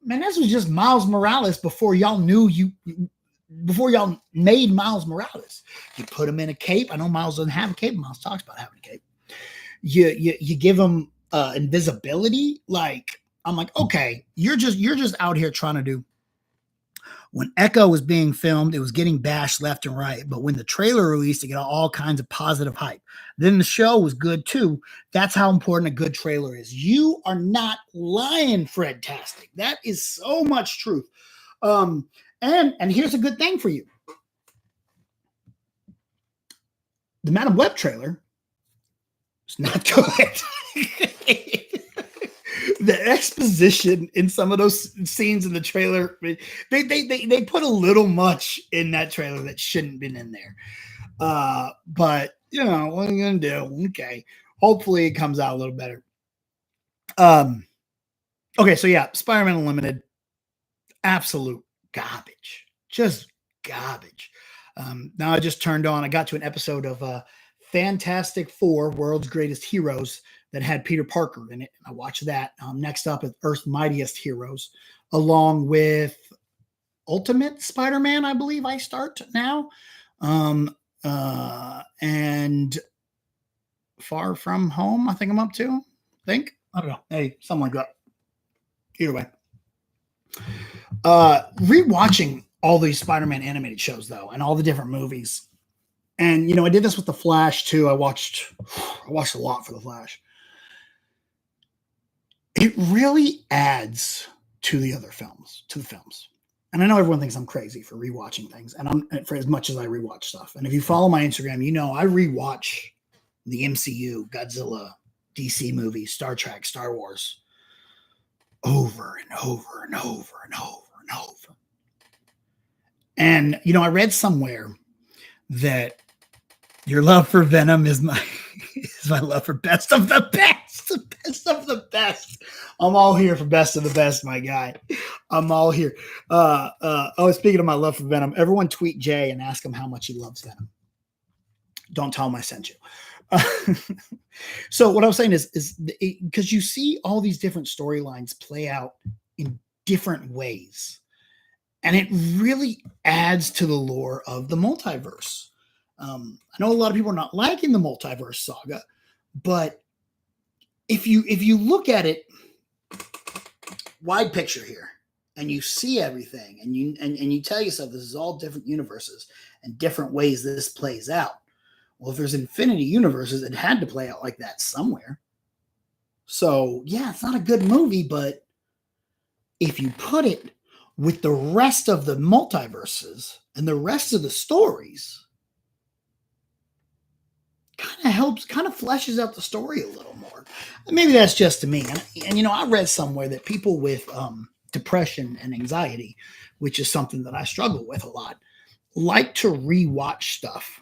man, this was just Miles Morales before y'all before y'all made Miles Morales. You put him in a cape. I know Miles doesn't have a cape. Miles talks about having a cape. You give him invisibility. Like, I'm like, okay, you're just out here trying to do. When Echo was being filmed, it was getting bashed left and right. But when the trailer released, it got all kinds of positive hype. Then the show was good too. That's how important a good trailer is. You are not lying, Fred-tastic. That is so much truth. And here's a good thing for you. The Madam Web trailer is not good. The exposition in some of those scenes in the trailer, they put a little much in that trailer that shouldn't have been in there. But, you know, what are you going to do? Okay. Hopefully it comes out a little better. Okay, so yeah, Spider-Man Unlimited, absolute garbage. Just garbage. Now I just turned on, I got to an episode of Fantastic Four, World's Greatest Heroes, that had Peter Parker in it. I watched that. Next up is Earth's Mightiest Heroes, along with Ultimate Spider-Man, I believe I start now. And Far From Home, I think I'm up to. I don't know. Hey, something like that. Either way. Rewatching all these Spider-Man animated shows, though, and all the different movies. And, you know, I did this with The Flash, too. I watched a lot for The Flash. It really adds to the films. And I know everyone thinks I'm crazy for rewatching things, and for as much as I rewatch stuff. And if you follow my Instagram, you know I rewatch the MCU, Godzilla, DC movies, Star Trek, Star Wars, over and over and over and over and over. And, you know, I read somewhere that your love for Venom is my love for Best of the Best. Best of the Best. I'm all here for best of the best, my guy. I'm all here. Speaking of my love for Venom, everyone tweet Jay and ask him how much he loves Venom. Don't tell him I sent you. So what I was saying is because you see all these different storylines play out in different ways, and it really adds to the lore of the multiverse. I know a lot of people are not liking the multiverse saga, but if you look at it wide picture here, and you see everything, and you tell yourself this is all different universes and different ways this plays out. Well, if there's infinity universes, it had to play out like that somewhere. So, yeah, it's not a good movie, but if you put it with the rest of the multiverses and the rest of the stories, kind of helps, kind of fleshes out the story a little more. Maybe that's just to me. And I read somewhere that people with depression and anxiety, which is something that I struggle with a lot, like to rewatch stuff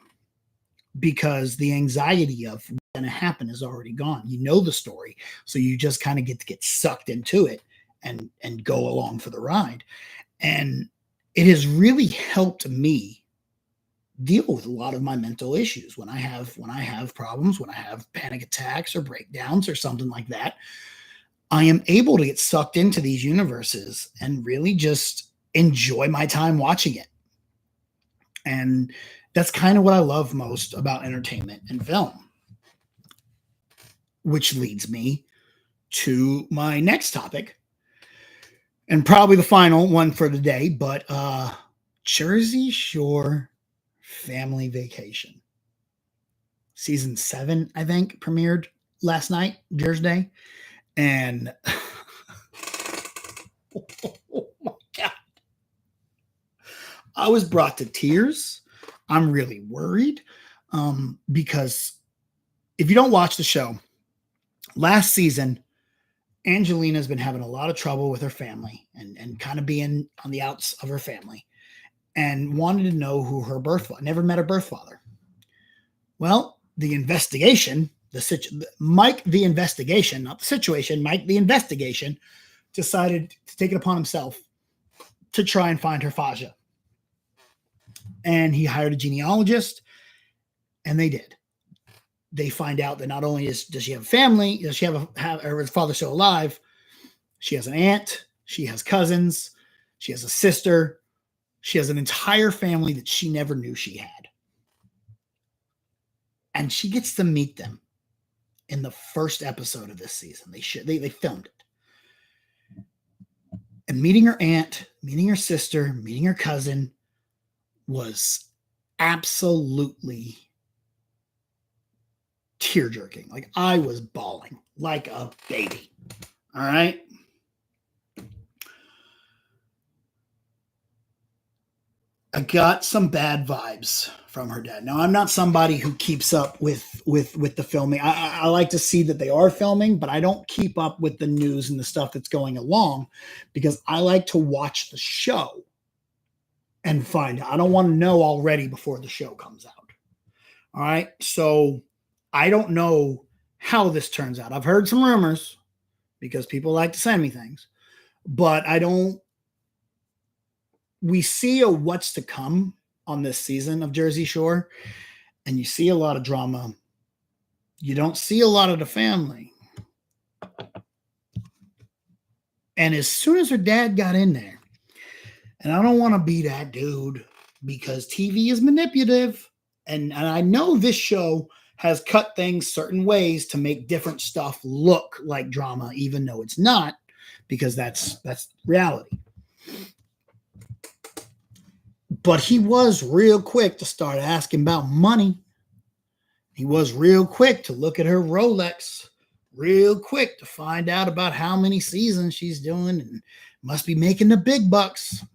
because the anxiety of what's going to happen is already gone. You know the story, so you just kind of get sucked into it and go along for the ride. And it has really helped me deal with a lot of my mental issues when I have problems, when I have panic attacks or breakdowns or something like that. I am able to get sucked into these universes and really just enjoy my time watching it. And that's kind of what I love most about entertainment and film, which leads me to my next topic, and probably the final one for the day, but Jersey Shore Family Vacation. Season 7, I think, premiered last night, Thursday. And oh my God. I was brought to tears. I'm really worried because if you don't watch the show, last season, Angelina's been having a lot of trouble with her family and kind of being on the outs of her family and wanted to know who her birth father, never met her birth father. Well, the investigation, Mike the investigation, not the situation, Mike the investigation, decided to take it upon himself to try and find her Faja. And he hired a genealogist, and they did. They find out that not only does she have a family, does she have her father still alive, she has an aunt, she has cousins, she has a sister, she has an entire family that she never knew she had. And she gets to meet them in the first episode of this season. They filmed it. And meeting her aunt, meeting her sister, meeting her cousin was absolutely tear-jerking. Like, I was bawling like a baby. All right? I got some bad vibes from her dad. Now, I'm not somebody who keeps up with the filming. I like to see that they are filming, but I don't keep up with the news and the stuff that's going along because I like to watch the show and find out. I don't want to know already before the show comes out. All right? So I don't know how this turns out. I've heard some rumors because people like to send me things, but I don't. We see a what's to come on this season of Jersey Shore, and you see a lot of drama. You don't see a lot of the family. And as soon as her dad got in there, and I don't want to be that dude because TV is manipulative, and I know this show has cut things certain ways to make different stuff look like drama, even though it's not, because that's reality. But he was real quick to start asking about money. He was real quick to look at her Rolex, real quick to find out about how many seasons she's doing and must be making the big bucks.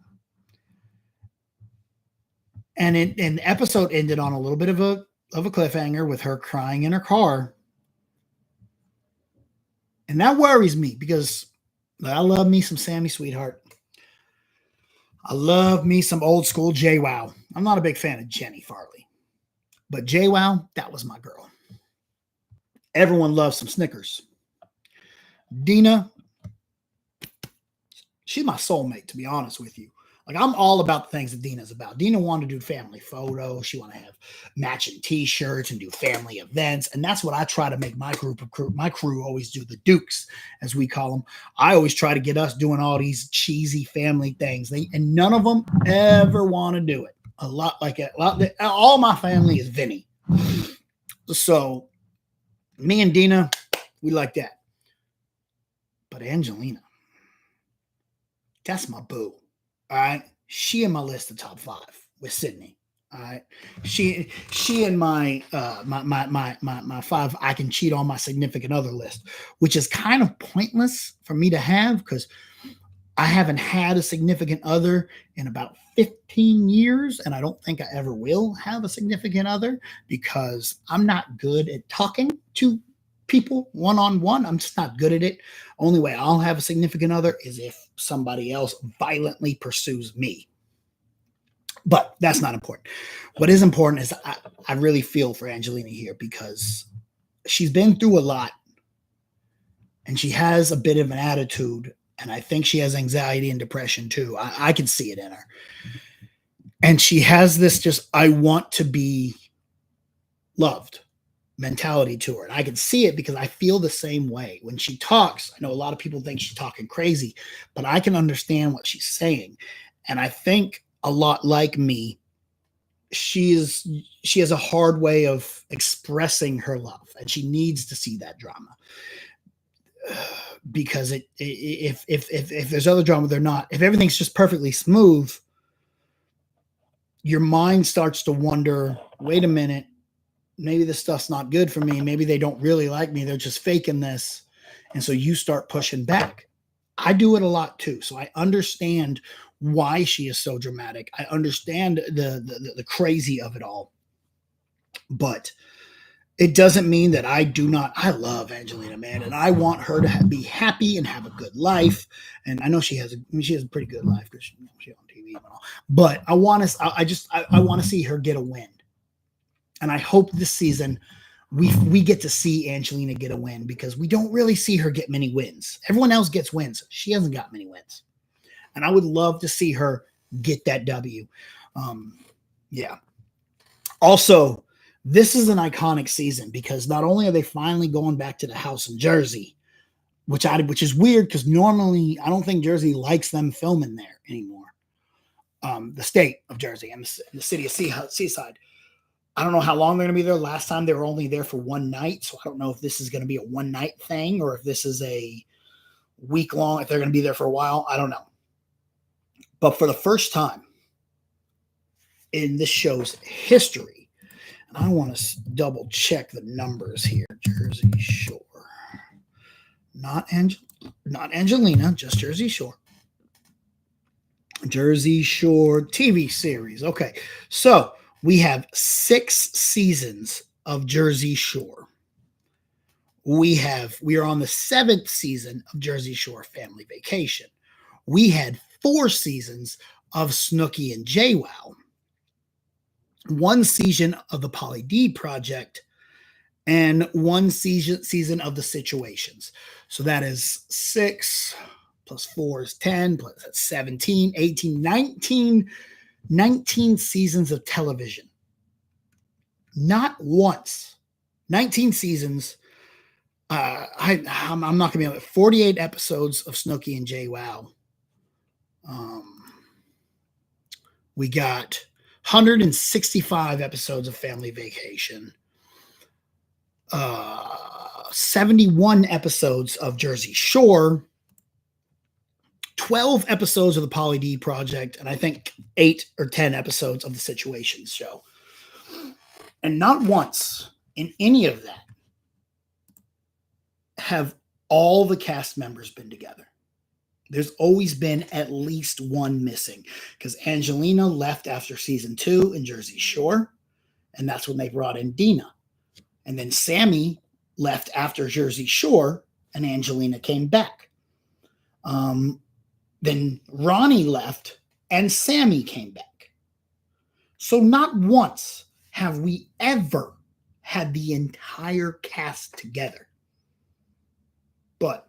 And the episode ended on a little bit of a cliffhanger with her crying in her car. And that worries me because I love me some Sammy Sweetheart. I love me some old school JWoww. I'm not a big fan of Jenny Farley, but JWoww, that was my girl. Everyone loves some Snickers. Dina, She's my soulmate, to be honest with you. Like I'm all about the things that Dina's about. Dina wanted to do family photos. She want to have matching T-shirts and do family events, and that's what I try to make my crew always do. The Dukes, as we call them. I always try to get us doing all these cheesy family things. And none of them ever want to do it. All my family is Vinny. So me and Dina, we like that. But Angelina, that's my boo. All right. She in my list of top 5 with Sydney. All right. She in my 5 I can cheat on my significant other list, which is kind of pointless for me to have because I haven't had a significant other in about 15 years, and I don't think I ever will have a significant other because I'm not good at talking to people one-on-one. I'm just not good at it. Only way I'll have a significant other is if somebody else violently pursues me. But that's not important. What is important is I really feel for Angelina here because she's been through a lot and she has a bit of an attitude. And I think she has anxiety and depression too. I can see it in her. And she has this just, I want to be loved mentality to her. And I can see it because I feel the same way. When she talks, I know a lot of people think she's talking crazy, but I can understand what she's saying. And I think a lot like me, she has a hard way of expressing her love, and she needs to see that drama. Because if there's other drama, they're not. If everything's just perfectly smooth, your mind starts to wonder, wait a minute, maybe this stuff's not good for me. Maybe they don't really like me. They're just faking this. And so you start pushing back. I do it a lot too. So I understand why she is so dramatic. I understand the crazy of it all. But it doesn't mean that I do not. I love Angelina, man, and I want her to be happy and have a good life. And I know she has a pretty good life because she's on TV and all. But I want to. I want to see her get a win, and I hope this season we get to see Angelina get a win because we don't really see her get many wins. Everyone else gets wins. She hasn't got many wins, and I would love to see her get that W. Yeah. Also, this is an iconic season because not only are they finally going back to the house in Jersey, which is weird because normally I don't think Jersey likes them filming there anymore. The state of Jersey and the city of Seaside. I don't know how long they're going to be there. Last time they were only there for one night, so I don't know if this is going to be a one night thing or if this is a week long. If they're going to be there for a while, I don't know. But for the first time in this show's history, I want to double check the numbers here. Jersey Shore. Not Angelina, just Jersey Shore. Jersey Shore TV series. Okay. So we have 6 seasons of Jersey Shore. We are on the 7th season of Jersey Shore Family Vacation. We had 4 seasons of Snooki and JWoww. 1 season of the Polly D Project, and 1 season of the Situations. So that is 6 plus 4 is 10, plus that's 17, 18, 19 seasons of television. Not once. 19 seasons. I'm not going to be able to. 48 episodes of Snooki and JWoww. We got 165 episodes of Family Vacation, 71 episodes of Jersey Shore, 12 episodes of the Polly D Project, and I think 8 or 10 episodes of the Situations show. And not once in any of that have all the cast members been together. There's always been at least one missing because Angelina left after season 2 in Jersey Shore, and that's when they brought in Dina. And then Sammy left after Jersey Shore, and Angelina came back. Then Ronnie left, and Sammy came back. So not once have we ever had the entire cast together. But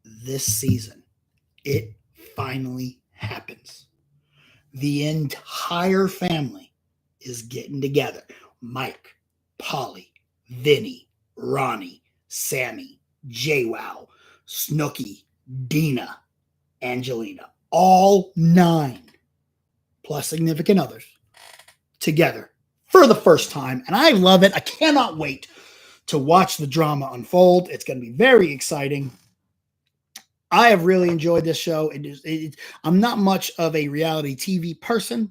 this season, It finally happens. The entire family is getting together. Mike, Polly, Vinny, Ronnie, Sammy, JWoww, Snooky, Dina, Angelina, all 9 plus significant others together for the first time. And I love it. I cannot wait to watch the drama unfold. It's going to be very exciting. I have really enjoyed this show. I'm not much of a reality TV person,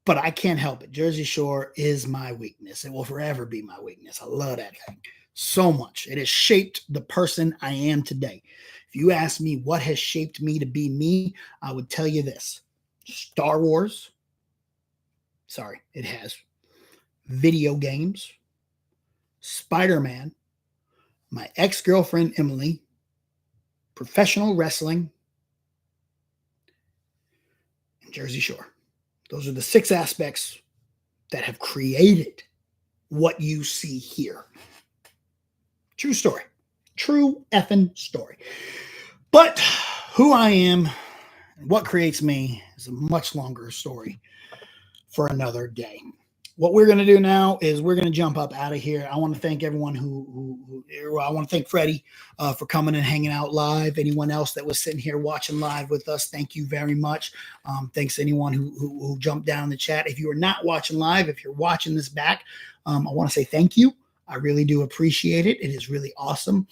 but I can't help it. Jersey Shore is my weakness. It will forever be my weakness. I love that thing so much. It has shaped the person I am today. If you ask me what has shaped me to be me, I would tell you this. Star Wars. Sorry, it has. Video games. Spider-Man. My ex-girlfriend, Emily. Professional wrestling. And Jersey Shore. Those are the 6 aspects that have created what you see here. True story. True effing story. But who I am and what creates me is a much longer story for another day. What we're going to do now is we're going to jump up out of here. I want to thank everyone I want to thank Freddie for coming and hanging out live. Anyone else that was sitting here watching live with us, thank you very much. Thanks to anyone who jumped down in the chat. If you are not watching live, if you're watching this back, I want to say thank you. I really do appreciate it. It is really awesome.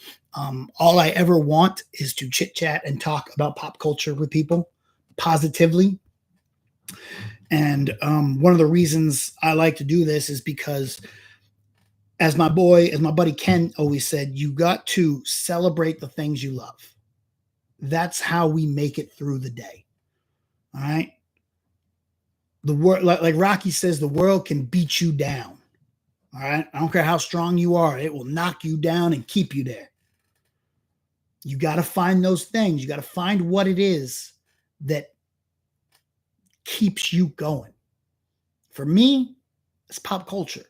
All I ever want is to chit chat and talk about pop culture with people positively. And one of the reasons I like to do this is because, as my buddy Ken always said, you got to celebrate the things you love. That's how we make it through the day. All right. The world, like Rocky says, the world can beat you down. All right. I don't care how strong you are. It will knock you down and keep you there. You got to find those things. You got to find what it is that keeps you going. For me, it's pop culture.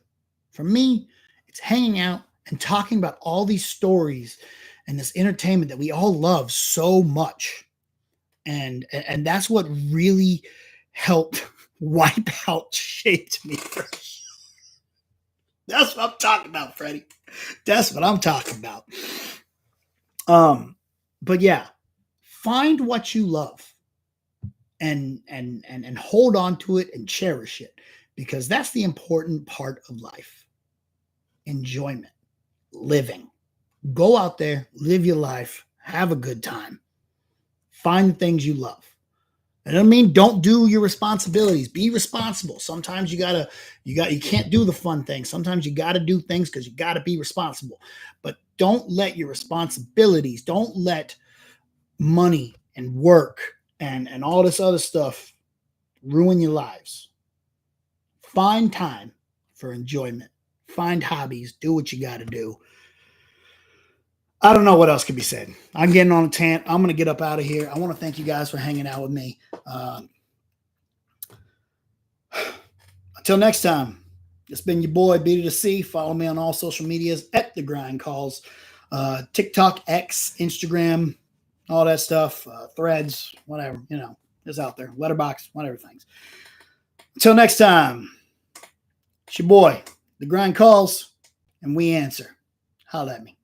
For me, it's hanging out and talking about all these stories and this entertainment that we all love so much. And that's what really helped wipe out, shaped me. That's what I'm talking about, Freddie. That's what I'm talking about. But yeah, find what you love and hold on to it and cherish it, because that's the important part of life. Enjoyment, living. Go out there, live your life, have a good time. Find the things you love. I don't mean don't do your responsibilities. Be responsible. Sometimes you can't do the fun things. Sometimes you got to do things because you got to be responsible. But don't let your responsibilities, don't let money and work and all this other stuff ruin your lives. Find time for enjoyment. Find hobbies. Do what you got to do. I don't know what else could be said. I'm getting on a tangent. I'm going to get up out of here. I want to thank you guys for hanging out with me. Until next time, it's been your boy, B to the C. Follow me on all social medias at The Grind Calls. TikTok, X, Instagram, all that stuff. Threads, whatever, it's out there. Letterbox, whatever things. Until next time, it's your boy, The Grind Calls, and we answer. Holla at me.